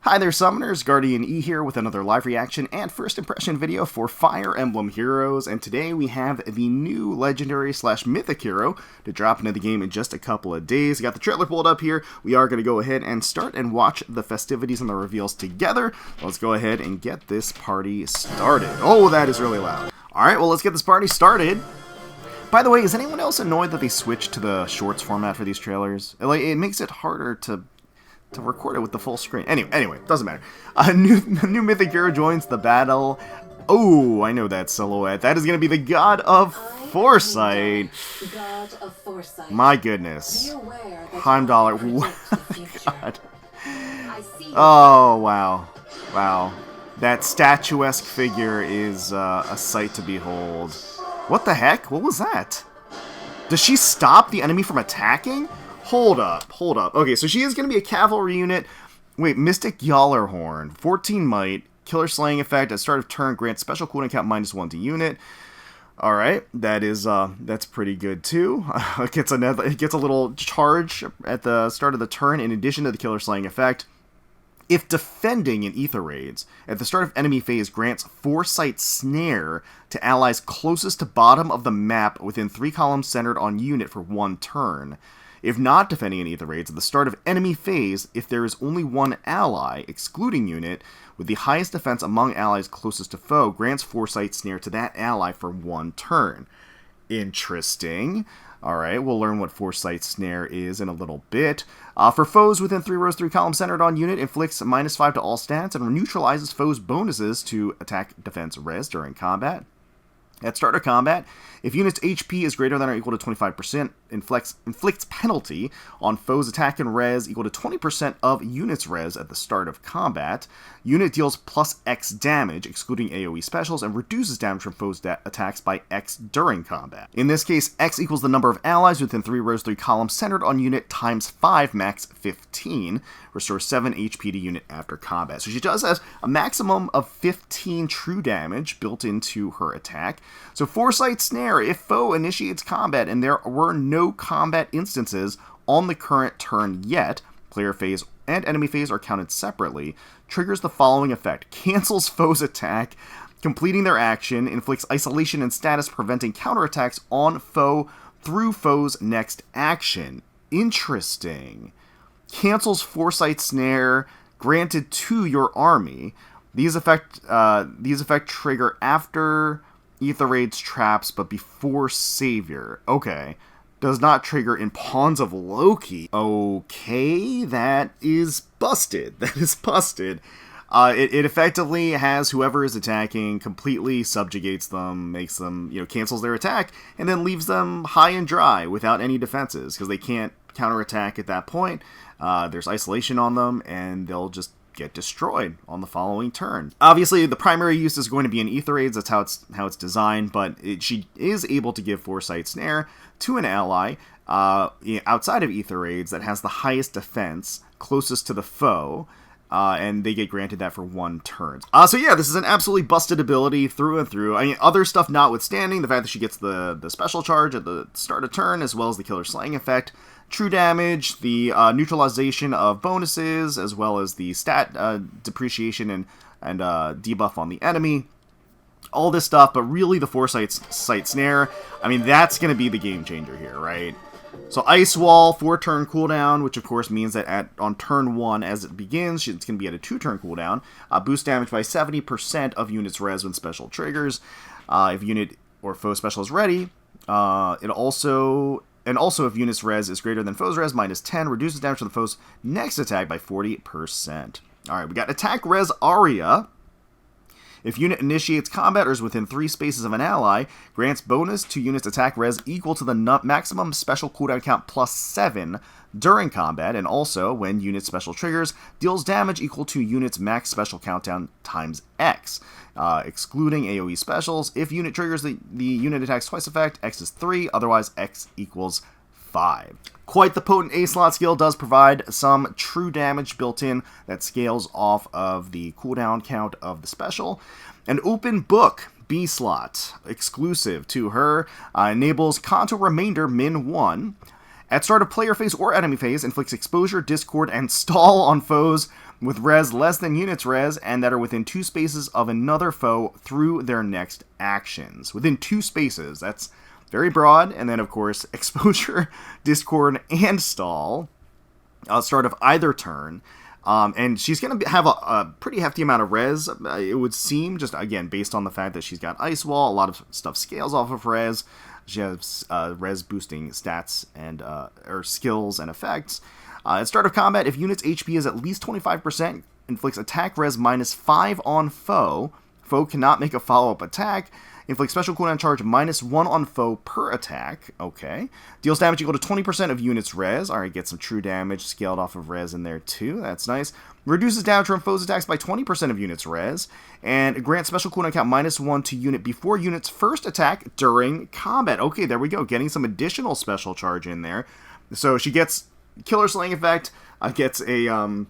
Hi there, Summoners, GuardianE here with another live reaction and first impression video for Fire Emblem Heroes, and today we have the new Legendary / Mythic Hero to drop into the game in just a couple of days. Got the trailer pulled up here. We are going to go ahead and start and watch the festivities and the reveals together. Let's go ahead and get this party started. Oh, that is really loud. Alright, well let's get this party started. By the way, is anyone else annoyed that they switched to the shorts format for these trailers? It makes it harder to record it with the full screen. Anyway, doesn't matter. A new Mythic Hero joins the battle. Oh, I know that silhouette. That is going to be the God of Foresight. God of Foresight. My goodness. Heimdallr. God. Oh, wow. Wow. That statuesque figure is a sight to behold. What the heck? What was that? Does she stop the enemy from attacking? Hold up. Okay, so she is going to be a cavalry unit. Wait, Mythic Gjallarhorn, 14 might, killer slaying effect at start of turn, grants special cooldown count -1 to unit. All right, that's pretty good too. It gets a little charge at the start of the turn in addition to the killer slaying effect. If defending in Ether Raids, at the start of enemy phase, grants Foresight Snare to allies closest to bottom of the map within 3 columns centered on unit for 1 turn. If not defending in Ether Raids, at the start of enemy phase, if there is only one ally, excluding unit, with the highest defense among allies closest to foe, grants Foresight Snare to that ally for 1 turn. Interesting. Alright, we'll learn what Foresight Snare is in a little bit. For foes within 3 rows, 3 columns centered on unit, inflicts -5 to all stats and neutralizes foes' bonuses to attack, defense, res during combat. At start of combat, if unit's HP is greater than or equal to 25%, inflicts penalty on foes' attack and res equal to 20% of unit's res at the start of combat. Unit deals +X damage, excluding AoE specials, and reduces damage from foes' attacks by X during combat. In this case, X equals the number of allies within 3 rows, 3 columns centered on unit times 5, max 15. Restores 7 HP to unit after combat. So she does have a maximum of 15 true damage built into her attack. So Foresight Snare, if foe initiates combat and there were no combat instances on the current turn yet, player phase and enemy phase are counted separately, triggers the following effect. Cancels foe's attack, completing their action, inflicts isolation and status, preventing counterattacks on foe through foe's next action. Interesting. Cancels Foresight Snare granted to your army. These effect trigger after Ether Raids traps, but before Savior. Okay. Does not trigger in Pawns of Loki. Okay, that is busted. That is busted. It effectively has whoever is attacking, completely subjugates them, makes them, cancels their attack, and then leaves them high and dry without any defenses, because they can't counterattack at that point. There's isolation on them, and they'll just get destroyed on the following turn. Obviously, the primary use is going to be in Ether Raids. That's how it's designed, but she is able to give Foresight Snare to an ally outside of Ether Raids that has the highest defense, closest to the foe, and they get granted that for 1 turn. So yeah, this is an absolutely busted ability through and through. I mean, other stuff notwithstanding, the fact that she gets the special charge at the start of turn, as well as the killer slaying effect, true damage, the neutralization of bonuses, as well as the stat depreciation and debuff on the enemy. All this stuff, but really the Foresight Snare, I mean, that's going to be the game changer here, right? So Ice Wall, 4-turn cooldown, which of course means that on turn 1, as it begins, it's going to be at a 2-turn cooldown. Boost damage by 70% of unit's res when special triggers. If unit or foe special is ready, it also... And also, if unit's res is greater than foe's res, -10, reduces damage to the foe's next attack by 40%. Alright, we got attack res Aria. If unit initiates combat or is within 3 spaces of an ally, grants bonus to unit's attack res equal to the maximum special cooldown count +7 during combat, and also, when unit special triggers, deals damage equal to unit's max special countdown times X, excluding AoE specials. If unit triggers the unit attacks twice effect, X is 3, otherwise X equals 5. Quite the potent A-slot skill, does provide some true damage built in that scales off of the cooldown count of the special. An open book B-slot, exclusive to her, enables Kanto Remainder -1. At start of player phase or enemy phase, inflicts exposure, discord, and stall on foes with res less than units res and that are within 2 spaces of another foe through their next actions. Within 2 spaces, that's very broad. And then, of course, exposure, discord, and stall. Start of either turn. And she's going to have a pretty hefty amount of res, it would seem, just again, based on the fact that she's got Ice Wall. A lot of stuff scales off of res. She has res boosting stats and or skills and effects. At start of combat, if unit's HP is at least 25%, inflicts attack res -5 on foe. Foe cannot make a follow-up attack. Inflicts special cooldown charge -1 on foe per attack. Okay. Deals damage equal to 20% of units res. Alright, get some true damage scaled off of res in there too. That's nice. Reduces damage from foes' attacks by 20% of units res. And grants special cooldown count -1 to unit before unit's first attack during combat. Okay, there we go. Getting some additional special charge in there. So she gets Killer Slaying effect, gets a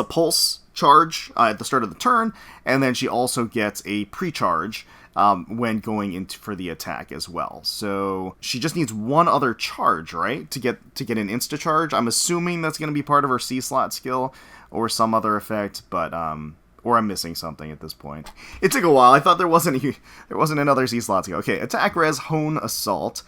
pulse charge at the start of the turn, and then she also gets a pre-charge when going into for the attack as well. So she just needs one other charge, right, to get an insta charge. I'm assuming that's going to be part of her C slot skill or some other effect, but or I'm missing something at this point. It took a while. I thought there wasn't another C slot skill. Okay, attack res hone assault.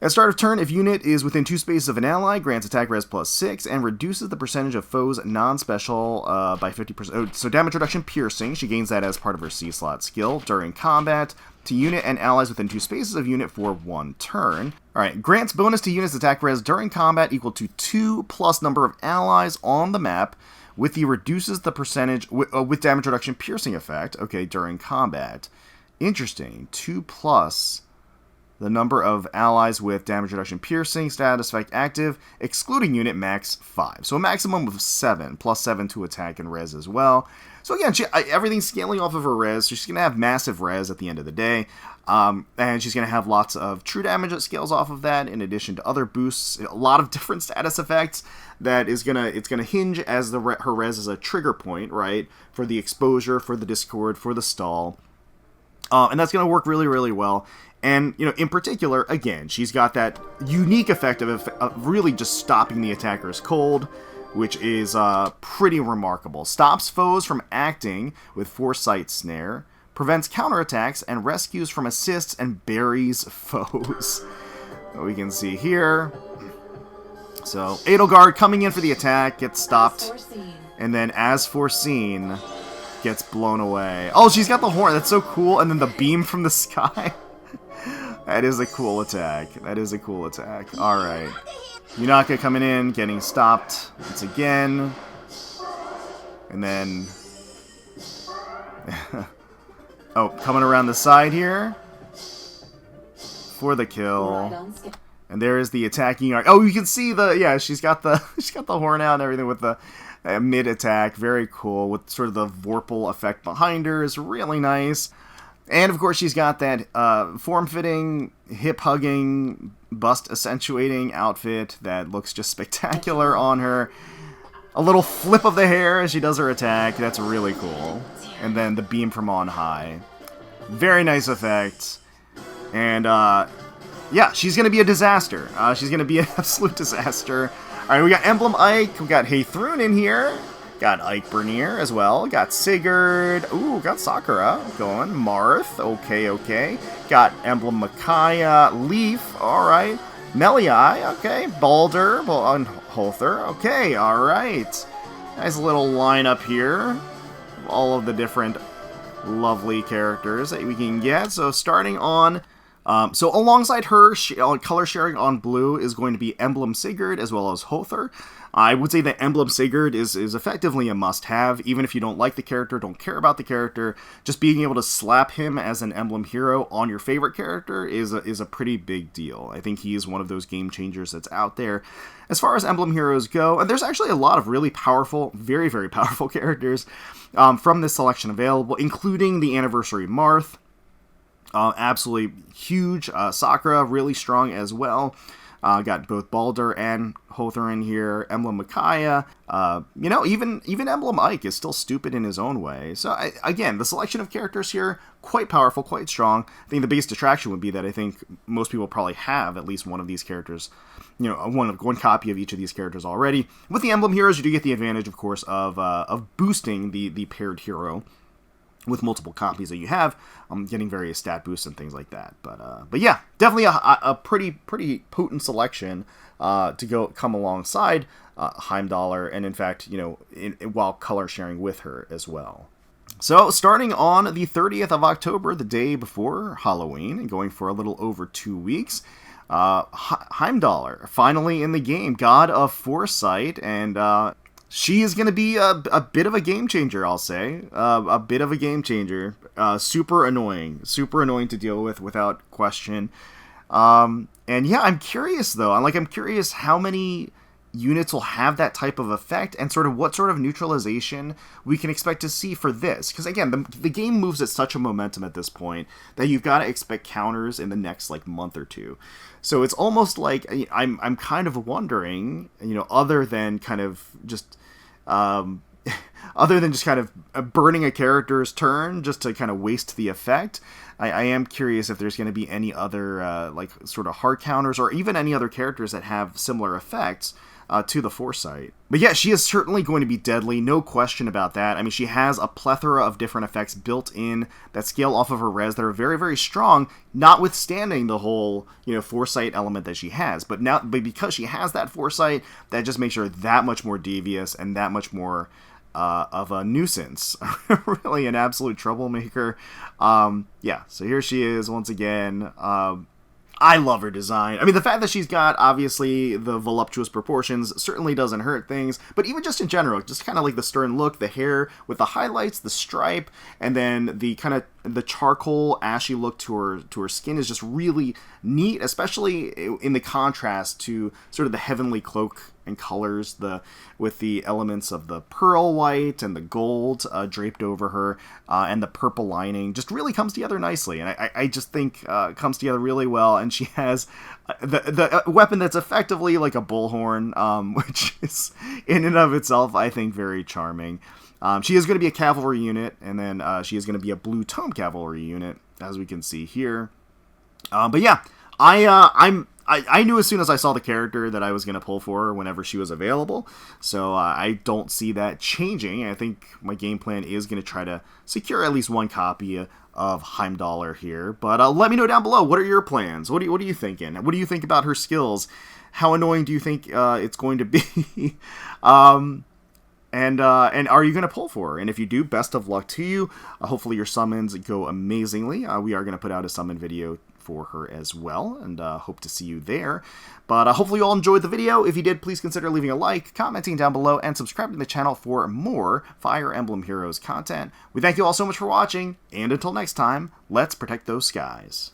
At start of turn, if unit is within 2 spaces of an ally, grants attack res +6 and reduces the percentage of foes non-special by 50%. Oh, so damage reduction piercing, she gains that as part of her C slot skill during combat to unit and allies within 2 spaces of unit for 1 turn. Alright, grants bonus to units attack res during combat equal to 2 plus number of allies on the map with the reduces the percentage with damage reduction piercing effect, okay, during combat. Interesting. 2 plus the number of allies with damage reduction piercing status effect active, excluding unit max 5. So a maximum of 7, plus 7 to attack and res as well. So again, everything's scaling off of her res, so she's going to have massive res at the end of the day. And she's going to have lots of true damage that scales off of that, in addition to other boosts, a lot of different status effects that it's gonna hinge as her res is a trigger point, right, for the exposure, for the discord, for the stall. And that's going to work really, really well. And, you know, in particular, again, she's got that unique effect of really just stopping the attackers cold, which is pretty remarkable. Stops foes from acting with Foresight Snare, prevents counterattacks, and rescues from assists and buries foes. We can see here. So, Edelgard coming in for the attack, gets stopped, and then, as foreseen, gets blown away. Oh, she's got the horn. That's so cool. And then the beam from the sky. That is a cool attack. That is a cool attack. Alright. Yunaka coming in, getting stopped once again. And then... oh, coming around the side here. For the kill. And there is the attacking arc. Oh, you can see the... yeah, she's got the horn out and everything with the... mid-attack, very cool, with sort of the Vorpal effect behind her, is really nice. And, of course, she's got that form-fitting, hip-hugging, bust-accentuating outfit that looks just spectacular on her. A little flip of the hair as she does her attack, that's really cool. And then the beam from on high. Very nice effect. And, yeah, she's going to be a disaster. She's going to be an absolute disaster. Alright, we got Emblem Ike, we got Heithrun in here, got Ike Bernier as well, got Sigurd, ooh, got Sakura going, Marth, okay, got Emblem Micaiah, Leaf, alright, Meliai, okay, Baldur, and Holther, okay, alright, nice little lineup here, of all of the different lovely characters that we can get. So starting on... so alongside her, color sharing on blue is going to be Emblem Sigurd as well as Hother. I would say that Emblem Sigurd is effectively a must-have, even if you don't like the character, don't care about the character. Just being able to slap him as an Emblem hero on your favorite character is a pretty big deal. I think he is one of those game changers that's out there. As far as Emblem heroes go, and there's actually a lot of really powerful, very, very powerful characters from this selection available, including the Anniversary Marth. Absolutely huge. Sakura, really strong as well. Got both Baldur and Hother in here, Emblem Micaiah. You know, even Emblem Ike is still stupid in his own way. So, again, the selection of characters here, quite powerful, quite strong. I think the biggest attraction would be that I think most people probably have at least one of these characters, you know, one copy of each of these characters already. With the Emblem Heroes, you do get the advantage, of course, of boosting the paired hero with multiple copies that you have, getting various stat boosts and things like that. But yeah, definitely a pretty potent selection to come alongside Heimdallr, and in fact, you know, while color sharing with her as well. So, starting on the 30th of October, the day before Halloween, and going for a little over 2 weeks, Heimdallr, finally in the game, God of Foresight, and she is going to be a bit of a game changer, I'll say. A bit of a game changer. Super annoying to deal with, without question. And yeah, I'm curious, though. I'm curious how many units will have that type of effect, and sort of what sort of neutralization we can expect to see for this. Because again, the game moves at such a momentum at this point that you've got to expect counters in the next month or two. So it's almost like I'm kind of wondering, you know, other than kind of just kind of burning a character's turn just to kind of waste the effect, I am curious if there's going to be any other sort of hard counters, or even any other characters that have similar effects to the Foresight. But yeah, she is certainly going to be deadly, no question about that. I mean, she has a plethora of different effects built in that scale off of her res that are very, very strong, notwithstanding the whole, you know, Foresight element that she has. But because she has that Foresight, that just makes her that much more devious and that much more of a nuisance. Really an absolute troublemaker. Yeah, so here she is once again. I love her design. I mean, the fact that she's got, obviously, the voluptuous proportions certainly doesn't hurt things, but even just in general, just kind of like the stern look, the hair with the highlights, the stripe, and then the kind of the charcoal ashy look to her skin is just really neat, especially in the contrast to sort of the heavenly cloak and colors, with the elements of the pearl white and the gold draped over her, and the purple lining just really comes together nicely. And I just think comes together really well. And she has the weapon that's effectively like a bullhorn, which is in and of itself, I think, very charming. She is going to be a cavalry unit, and then she is going to be a blue tome cavalry unit, as we can see here. But yeah, I knew as soon as I saw the character that I was going to pull for her whenever she was available, so I don't see that changing. I think my game plan is going to try to secure at least one copy of Heimdallr here, but let me know down below, what are your plans? What are you thinking? What do you think about her skills? How annoying do you think it's going to be? And are you going to pull for her? And if you do, best of luck to you. Hopefully your summons go amazingly. We are going to put out a summon video for her as well, and hope to see you there. But hopefully you all enjoyed the video. If you did, please consider leaving a like, commenting down below, and subscribing to the channel for more Fire Emblem Heroes content. We thank you all so much for watching, and until next time, let's protect those skies.